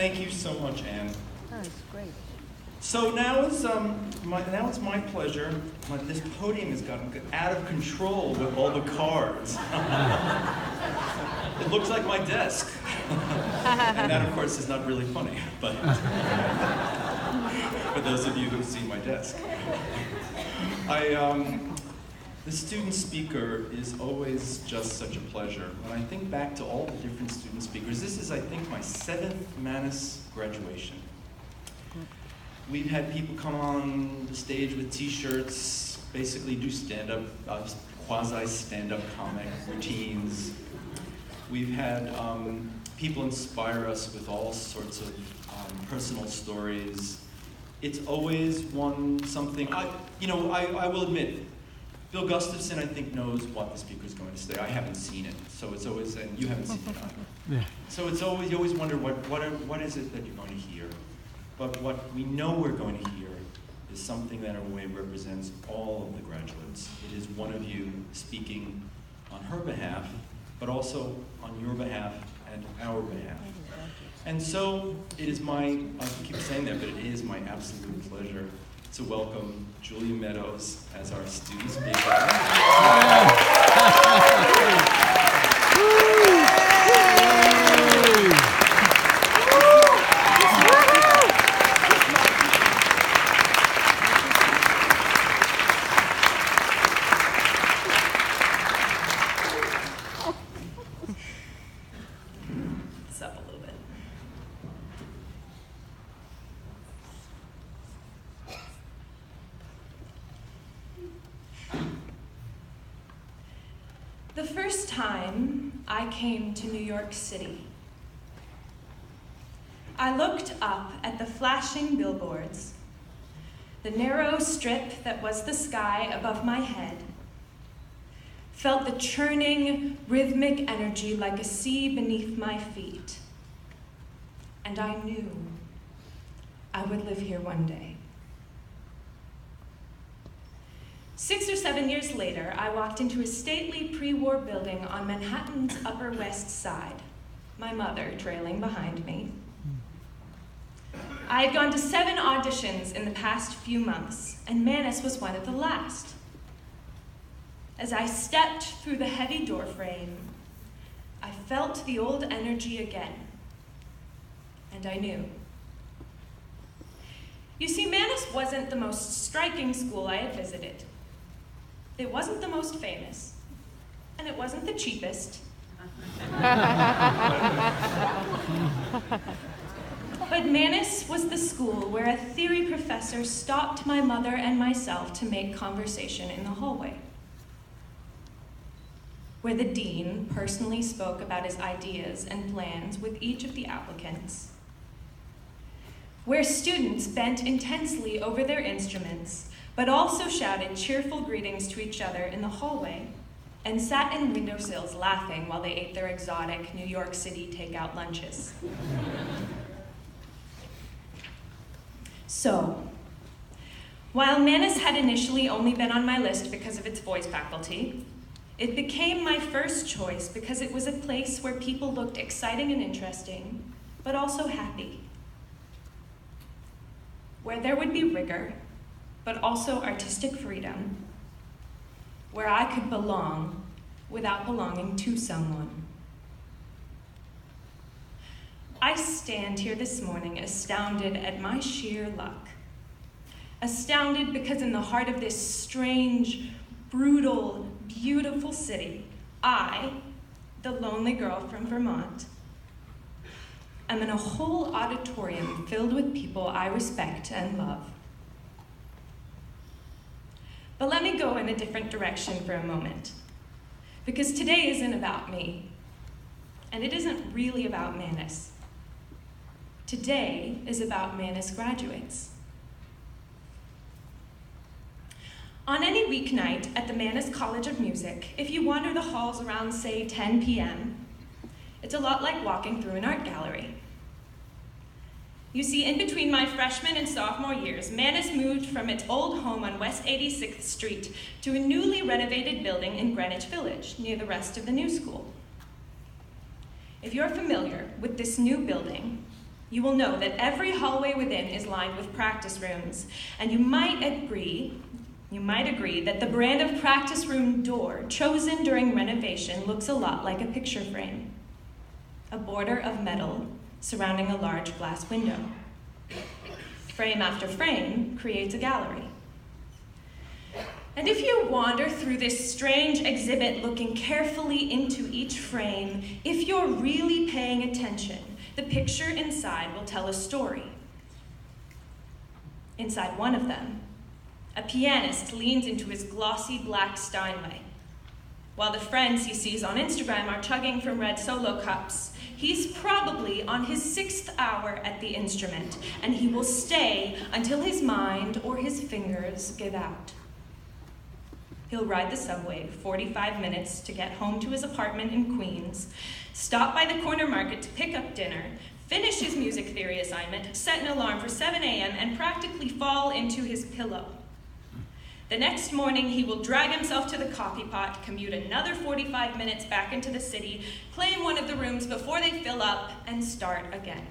Thank you so much, Anne. That's great. So now it's my pleasure. This podium has gotten out of control with all the cards. It looks like my desk. And that, of course, is not really funny, but for those of you who've seen my desk. The student speaker is always just such a pleasure. When I think back to all the different student speakers, this is, I think, my 7th Manus graduation. We've had people come on the stage with t-shirts, basically do stand-up, quasi-stand-up comic routines. We've had people inspire us with all sorts of personal stories. It's always something, I will admit, Bill Gustafson, I think, knows what the speaker's going to say. I haven't seen it, so it's always, and you haven't seen it either. Yeah. So it's always, you always wonder what is it that you're going to hear. But what we know we're going to hear is something that in a way represents all of the graduates. It is one of you speaking on her behalf, but also on your behalf and our behalf. And so it is I keep saying that, but it is my absolute pleasure to welcome Julia Meadows as our student speaker. The first time I came to New York City, I looked up at the flashing billboards, the narrow strip that was the sky above my head, felt the churning, rhythmic energy like a sea beneath my feet, and I knew I would live here one day. 6 or 7 years later, I walked into a stately pre-war building on Manhattan's Upper West Side, my mother trailing behind me. I had gone to 7 auditions in the past few months, and Manus was one of the last. As I stepped through the heavy doorframe, I felt the old energy again, and I knew. You see, Manus wasn't the most striking school I had visited. It wasn't the most famous, and it wasn't the cheapest. But Manus was the school where a theory professor stopped my mother and myself to make conversation in the hallway. Where the dean personally spoke about his ideas and plans with each of the applicants. Where students bent intensely over their instruments, but also shouted cheerful greetings to each other in the hallway and sat in windowsills laughing while they ate their exotic New York City takeout lunches. So, while Manus had initially only been on my list because of its voice faculty, it became my first choice because it was a place where people looked exciting and interesting, but also happy. Where there would be rigor, but also artistic freedom, where I could belong without belonging to someone. I stand here this morning astounded at my sheer luck. Astounded because in the heart of this strange, brutal, beautiful city, I, the lonely girl from Vermont, am in a whole auditorium filled with people I respect and love. But let me go in a different direction for a moment, because today isn't about me, and it isn't really about Manus. Today is about Manus graduates. On any weeknight at the Manus College of Music, if you wander the halls around, say, 10 p.m., it's a lot like walking through an art gallery. You see, in between my freshman and sophomore years, Manus moved from its old home on West 86th Street to a newly renovated building in Greenwich Village, near the rest of the new school. If you're familiar with this new building, you will know that every hallway within is lined with practice rooms, and you might agree that the brand of practice room door chosen during renovation looks a lot like a picture frame, a border of metal surrounding a large glass window. Frame after frame creates a gallery. And if you wander through this strange exhibit looking carefully into each frame, if you're really paying attention, the picture inside will tell a story. Inside one of them, a pianist leans into his glossy black Steinway. While the friends he sees on Instagram are chugging from red solo cups, he's probably on his 6th hour at the instrument, and he will stay until his mind or his fingers give out. He'll ride the subway 45 minutes to get home to his apartment in Queens, stop by the corner market to pick up dinner, finish his music theory assignment, set an alarm for 7 a.m., and practically fall into his pillow. The next morning, he will drag himself to the coffee pot, commute another 45 minutes back into the city, claim one of the rooms before they fill up, and start again.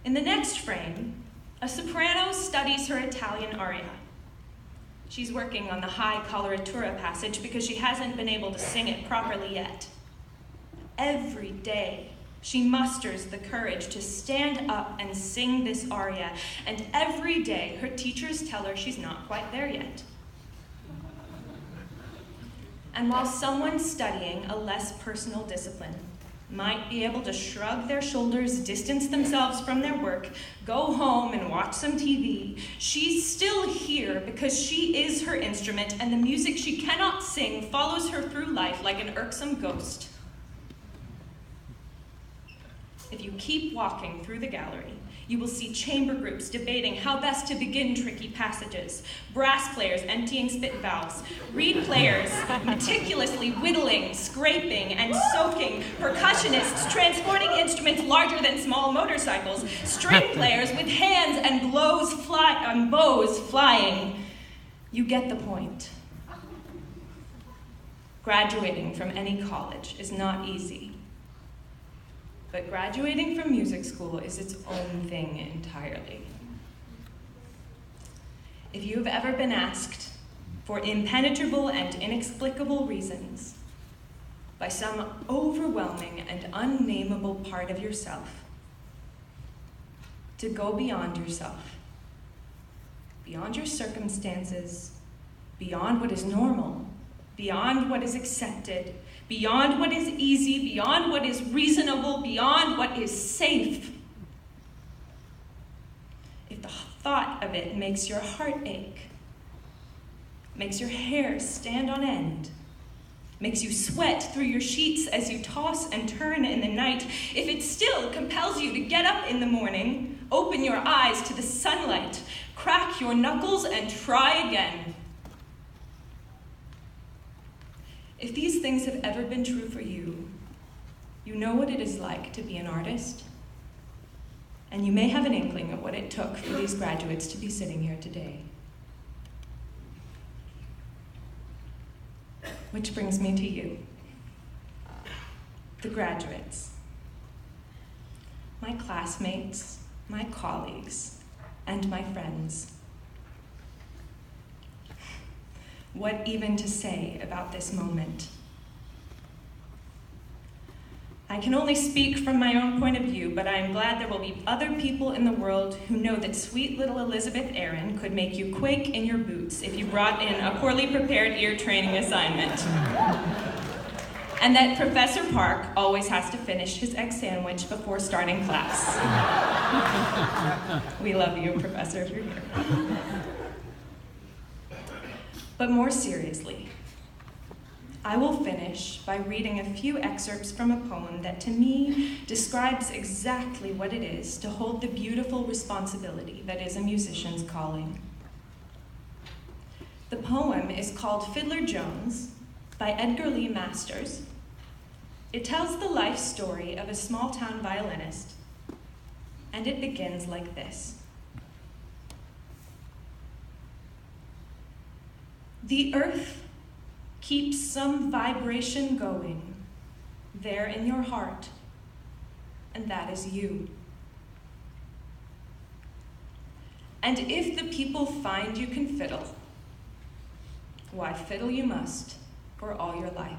In the next frame, a soprano studies her Italian aria. She's working on the high coloratura passage because she hasn't been able to sing it properly yet. Every day, she musters the courage to stand up and sing this aria, and every day her teachers tell her she's not quite there yet. And while someone studying a less personal discipline might be able to shrug their shoulders, distance themselves from their work, go home and watch some TV, she's still here because she is her instrument, and the music she cannot sing follows her through life like an irksome ghost. If you keep walking through the gallery, you will see chamber groups debating how best to begin tricky passages, brass players emptying spit valves, reed players meticulously whittling, scraping, and soaking, percussionists transporting instruments larger than small motorcycles, string players with hands and bows flying. You get the point. Graduating from any college is not easy. But graduating from music school is its own thing entirely. If you have ever been asked, for impenetrable and inexplicable reasons, by some overwhelming and unnameable part of yourself, to go beyond yourself, beyond your circumstances, beyond what is normal, beyond what is accepted, beyond what is easy, beyond what is reasonable, beyond what is safe. If the thought of it makes your heart ache, makes your hair stand on end, makes you sweat through your sheets as you toss and turn in the night, if it still compels you to get up in the morning, open your eyes to the sunlight, crack your knuckles, and try again. If these things have ever been true for you, you know what it is like to be an artist, and you may have an inkling of what it took for these graduates to be sitting here today. Which brings me to you, the graduates, my classmates, my colleagues, and my friends. What even to say about this moment? I can only speak from my own point of view, but I am glad there will be other people in the world who know that sweet little Elizabeth Aaron could make you quake in your boots if you brought in a poorly prepared ear training assignment. And that Professor Park always has to finish his egg sandwich before starting class. We love you, Professor, if you're here. But more seriously, I will finish by reading a few excerpts from a poem that to me describes exactly what it is to hold the beautiful responsibility that is a musician's calling. The poem is called Fiddler Jones by Edgar Lee Masters. It tells the life story of a small-town violinist, and it begins like this. The earth keeps some vibration going there in your heart, and that is you. And if the people find you can fiddle, why fiddle you must for all your life.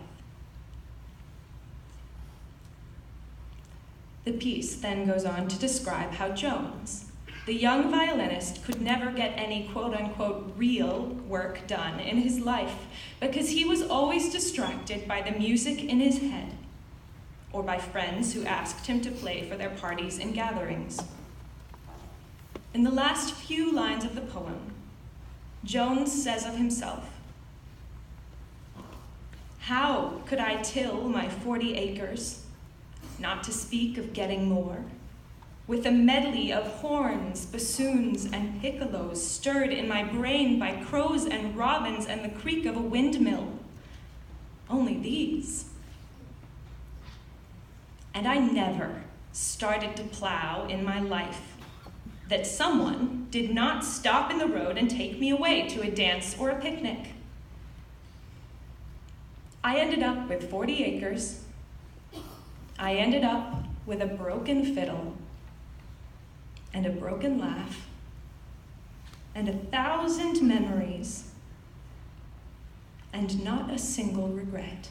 The piece then goes on to describe how Jones, the young violinist, could never get any quote-unquote real work done in his life because he was always distracted by the music in his head or by friends who asked him to play for their parties and gatherings. In the last few lines of the poem, Jones says of himself, "How could I till my 40 acres, not to speak of getting more, with a medley of horns, bassoons, and piccolos stirred in my brain by crows and robins and the creak of a windmill? Only these. And I never started to plow in my life that someone did not stop in the road and take me away to a dance or a picnic. I ended up with 40 acres. I ended up with a broken fiddle and a broken laugh and 1,000 memories and not a single regret."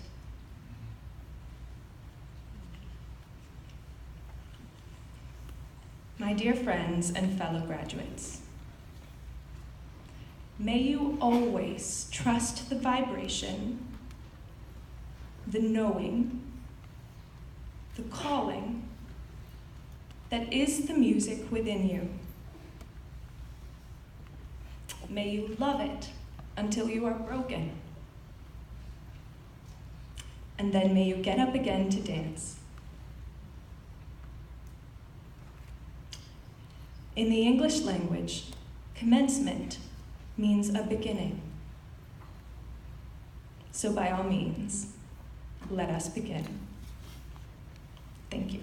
My dear friends and fellow graduates, may you always trust the vibration, the knowing, the calling that is the music within you. May you love it until you are broken. And then may you get up again to dance. In the English language, commencement means a beginning. So by all means, let us begin. Thank you.